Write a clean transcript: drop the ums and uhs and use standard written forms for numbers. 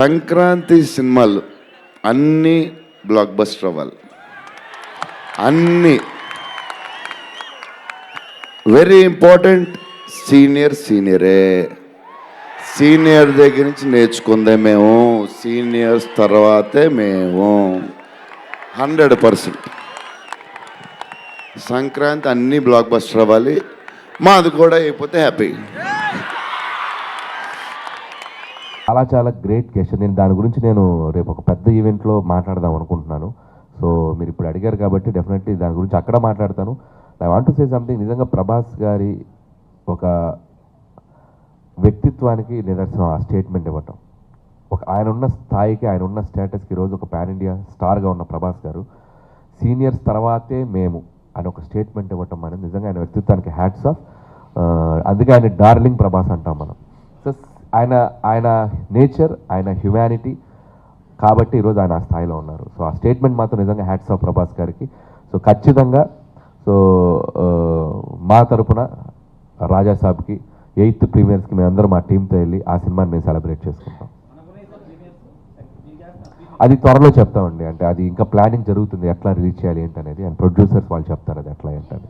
సంక్రాంతి సినిమాలు అన్నీ block buster అవ్వాలి. అన్నీ వెరీ ఇంపార్టెంట్. సీనియరే. సీనియర్ దగ్గర నుంచి నేర్చుకుందే మేము, సీనియర్స్ తర్వాతే మేము. 100% సంక్రాంతి అన్నీ బ్లాక్ బస్టర్ అవ్వాలి. మాది కూడా అయిపోతే హ్యాపీ. చాలా గ్రేట్ క్వశ్చన్. దాని గురించి నేను రేపు ఒక పెద్ద ఈవెంట్లో మాట్లాడదాం అనుకుంటున్నాను. సో మీరు ఇప్పుడు అడిగారు కాబట్టి డెఫినెట్లీ దాని గురించి అక్కడ మాట్లాడతాను. I want to say something. నిజంగా ప్రభాస్ గారి ఒక వ్యక్తిత్వానికి నిదర్శనం ఆ స్టేట్మెంట్ ఇవ్వటం. ఆయన ఉన్న స్థాయికి, ఆయన ఉన్న స్టేటస్కి ఈరోజు ఒక పాన్ ఇండియా స్టార్గా ఉన్న ప్రభాస్ గారు సీనియర్స్ తర్వాతే మేము అని ఒక స్టేట్మెంట్ ఇవ్వటం అనేది నిజంగా ఆయన వ్యక్తిత్వానికి హ్యాట్స్ ఆఫ్. అందుకే ఆయన డార్లింగ్ ప్రభాస్ అంటాం మనం. సో ఆయన నేచర్, ఆయన హ్యుమానిటీ కాబట్టి ఈరోజు ఆయన ఆ స్థాయిలో ఉన్నారు. సో ఆ స్టేట్మెంట్ మాత్రం నిజంగా హ్యాట్స్ ఆఫ్ ప్రభాస్ గారికి. సో ఖచ్చితంగా మా తరపున రాజా సాబ్కి 8th ప్రీమియర్స్కి మేమందరం మా టీంతో వెళ్ళి ఆ సినిమాని మేము సెలబ్రేట్ చేసుకుంటాం. అది త్వరలో చెప్తామండి. అంటే అది ఇంకా ప్లానింగ్ జరుగుతుంది, ఎట్లా రిలీజ్ చేయాలి ఏంటనేది. అండ్ ప్రొడ్యూసర్స్ వాళ్ళు చెప్తారు అది ఎట్లా ఏంటని.